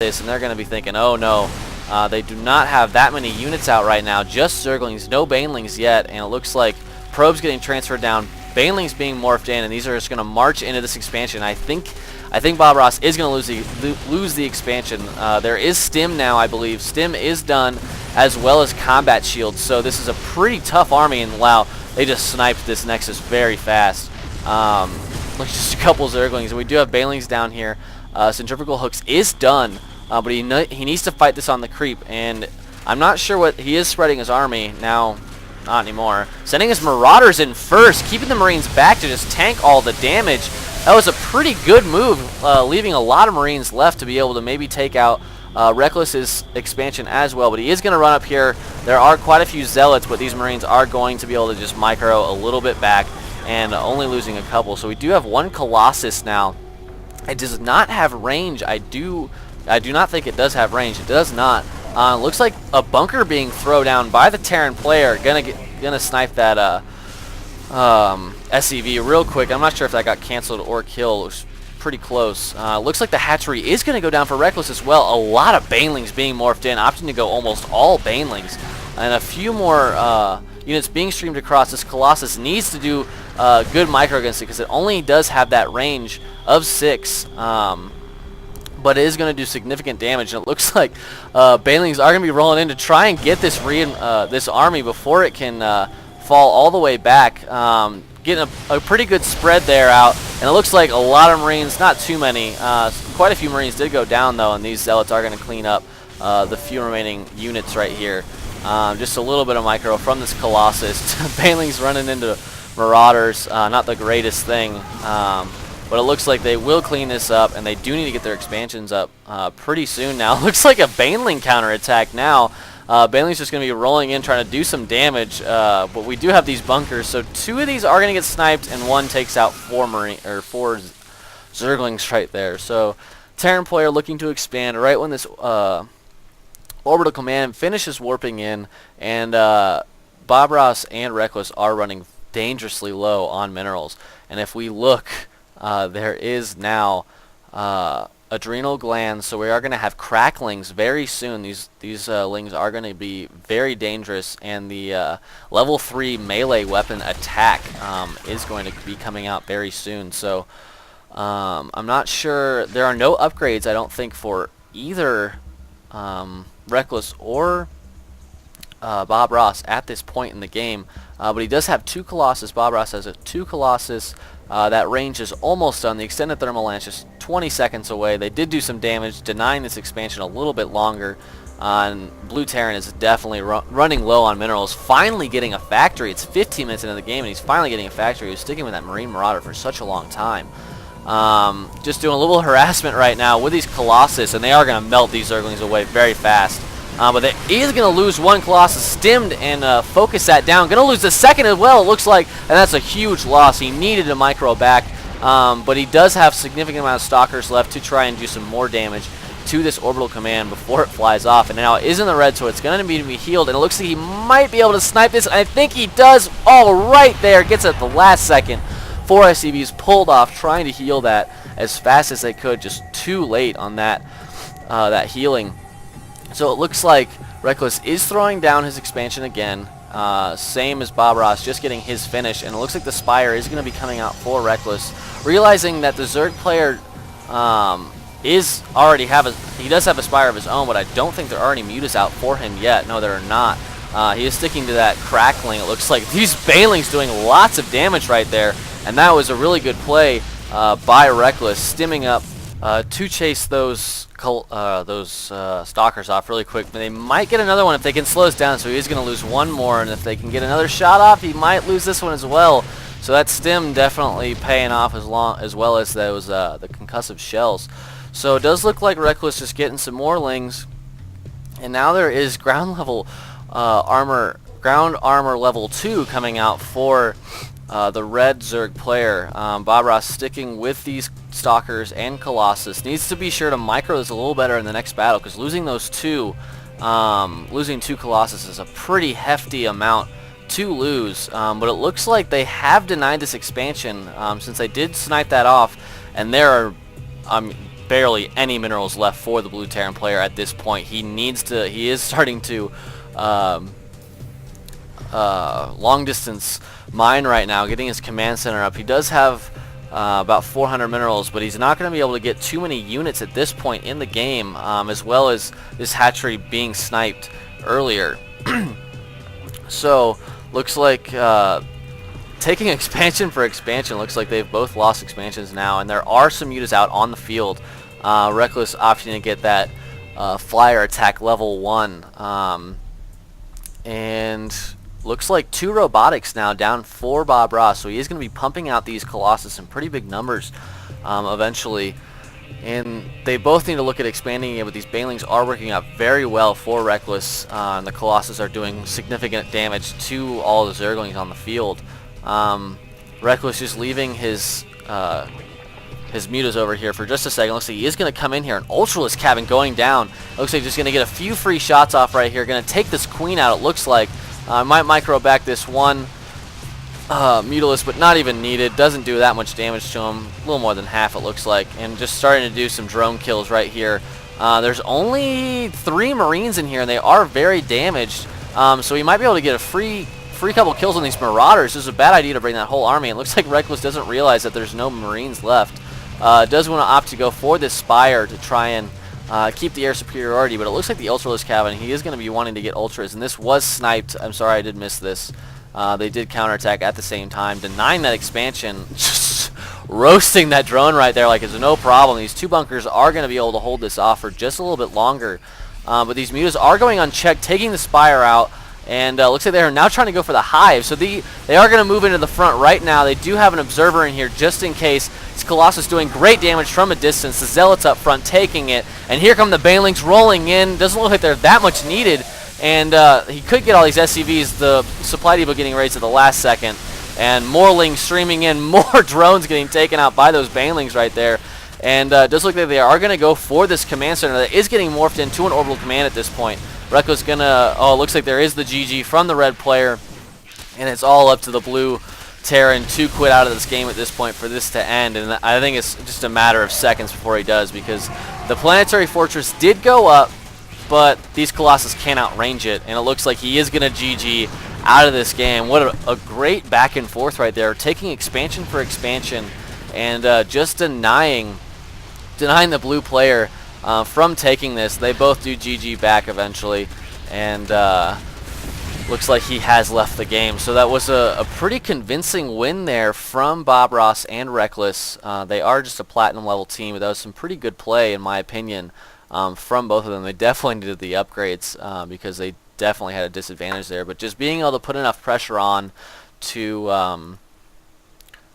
this, and they're going to be thinking, oh no, they do not have that many units out right now, just Zerglings, no Banelings yet, and it looks like Probes getting transferred down, Banelings being morphed in, and these are just going to march into this expansion. I think Bob Ross is going to lose the expansion. There is Stim now, I believe. Stim is done, as well as Combat Shields, so this is a pretty tough army, and wow, they just sniped this Nexus very fast. Look, just a couple Zerglings, and we do have Banelings down here. Centrifugal Hooks is done, but he needs to fight this on the creep, and I'm not sure what he is spreading his army now. Not anymore. Sending his Marauders in first, keeping the Marines back to just tank all the damage. That was a pretty good move, leaving a lot of Marines left to be able to maybe take out Reckless's expansion as well. But he is going to run up here. There are quite a few Zealots, but these Marines are going to be able to just micro a little bit back and only losing a couple. So we do have one Colossus now. It does not have range. I do not think it does have range. It does not. Looks like a bunker being thrown down by the Terran player. Gonna snipe that SCV real quick. I'm not sure if that got canceled or killed. It was pretty close. Looks like the hatchery is gonna go down for Reckless as well. A lot of Banelings being morphed in, opting to go almost all Banelings, and a few more units being streamed across. This Colossus needs to do good micro against it because it only does have that range of 6. But it is going to do significant damage, and it looks like Banelings are going to be rolling in to try and get this this army before it can fall all the way back. Getting a pretty good spread there out, and it looks like a lot of Marines, not too many, quite a few Marines did go down though, and these Zealots are going to clean up the few remaining units right here. Just a little bit of micro from this Colossus. Banelings running into Marauders, not the greatest thing. But it looks like they will clean this up, and they do need to get their expansions up pretty soon now. Looks like a Baneling counterattack now. Baneling's just going to be rolling in, trying to do some damage, but we do have these bunkers, so 2 of these are going to get sniped, and 1 takes out 4 Zerglings right there. So Terran player looking to expand right when this orbital command finishes warping in, and Bob Ross and Reckless are running dangerously low on minerals. And if we look, there is now adrenal glands, so we are going to have cracklings very soon. These lings are going to be very dangerous, and the level 3 melee weapon attack is going to be coming out very soon. So I'm not sure. There are no upgrades, I don't think, for either Reckless or Bob Ross at this point in the game, but he does have 2 Colossus. Bob Ross has 2 Colossus. That range is almost done. The extended thermal lance is 20 seconds away. They did do some damage, denying this expansion a little bit longer. And Blue Terran is definitely running low on minerals. Finally getting a factory. It's 15 minutes into the game, and he's finally getting a factory. He was sticking with that Marine Marauder for such a long time. Just doing a little harassment right now with these Colossus, and they are going to melt these Zerglings away very fast. But he is going to lose 1 Colossus, stimmed, and focus that down. Going to lose the second as well, it looks like, and that's a huge loss. He needed to micro back, but he does have significant amount of Stalkers left to try and do some more damage to this orbital command before it flies off. And now it is in the red, so it's going to be healed, and it looks like he might be able to snipe this. I think he does. All right there, gets it at the last second. 4 SCVs pulled off, trying to heal that as fast as they could. Just too late on that healing. So it looks like Reckless is throwing down his expansion again, same as Bob Ross, just getting his finish, and it looks like the Spire is going to be coming out for Reckless, realizing that the Zerg player he does have a Spire of his own, but I don't think there are any Mutas out for him yet. No, there are not. He is sticking to that crackling. It looks like these Banelings doing lots of damage right there, and that was a really good play by Reckless, stimming up to chase those Stalkers off really quick. But they might get another one if they can slow us down, so he is going to lose 1 more, and if they can get another shot off, he might lose this one as well. So that stim definitely paying off as well as those the concussive shells. So it does look like Reckless just getting some more lings, and now there is ground armor level 2 coming out for the red Zerg player. Bob Ross sticking with these Stalkers and Colossus. Needs to be sure to micro this a little better in the next battle, because losing those 2, losing 2 Colossus is a pretty hefty amount to lose. But it looks like they have denied this expansion since they did snipe that off, and there are barely any minerals left for the blue Terran player at this point. He is starting to long distance mine right now, getting his command center up. He does have about 400 minerals, but he's not going to be able to get too many units at this point in the game, as well as this hatchery being sniped earlier. So looks like taking expansion for expansion, looks like they've both lost expansions now, and there are some mutas out on the field. Reckless opting to get that flyer attack level 1, and looks like 2 robotics now down for Bob Ross, so he is going to be pumping out these Colossus in pretty big numbers eventually. And they both need to look at expanding it, but these Banelings are working out very well for Reckless, and the Colossus are doing significant damage to all the Zerglings on the field. Reckless just leaving his mutas over here for just a second. Looks like he is going to come in here. An Ultralisk Cabin going down. Looks like he's just going to get a few free shots off right here. Going to take this Queen out, it looks like. Might micro back this one Mutalisk, but not even needed. Doesn't do that much damage to him. A little more than half, it looks like. And just starting to do some drone kills right here. There's only 3 Marines in here, and they are very damaged. So he might be able to get a free couple kills on these Marauders. This is a bad idea to bring that whole army. It looks like Reckless doesn't realize that there's no Marines left. Does want to opt to go for this Spire to try and keep the air superiority, but it looks like the Ultralisk Cabin, he is going to be wanting to get Ultras, and this was sniped. I'm sorry, I did miss this. They did counterattack at the same time, denying that expansion, just roasting that drone right there like it's no problem. These 2 bunkers are going to be able to hold this off for just a little bit longer, but these mutas are going unchecked, taking the Spire out, and looks like they are now trying to go for the Hive. So they are going to move into the front right now. They do have an Observer in here just in case. This Colossus doing great damage from a distance. The Zealots up front taking it, and here come the Banelings rolling in. Doesn't look like they're that much needed, and he could get all these SCVs. The Supply Depot getting raised at the last second, and Morlings streaming in. More drones getting taken out by those Banelings right there. And it does look like they are going to go for this command center that is getting morphed into an orbital command at this point. Reckless gonna, oh, it looks like there is the GG from the red player, and it's all up to the blue Terran to quit out of this game at this point for this to end. And I think it's just a matter of seconds before he does, because the Planetary Fortress did go up, but these Colossus can't outrange it, and it looks like he is gonna GG out of this game. What a great back and forth right there, taking expansion for expansion, and just denying the blue player from taking this. They both do GG back eventually, and looks like he has left the game. So that was a pretty convincing win there from Bob Ross and Reckless. They are just a platinum level team, but that was some pretty good play in my opinion from both of them. They definitely needed the upgrades because they definitely had a disadvantage there, but just being able to put enough pressure on to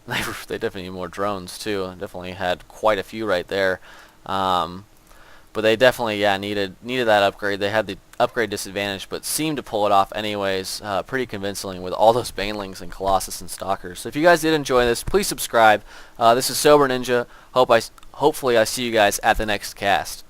they definitely need more drones too. Definitely had quite a few right there. But they definitely, needed that upgrade. They had the upgrade disadvantage, but seemed to pull it off anyways, pretty convincingly with all those Banelings and Colossus and Stalkers. So if you guys did enjoy this, please subscribe. This is Sober Ninja. Hopefully I see you guys at the next cast.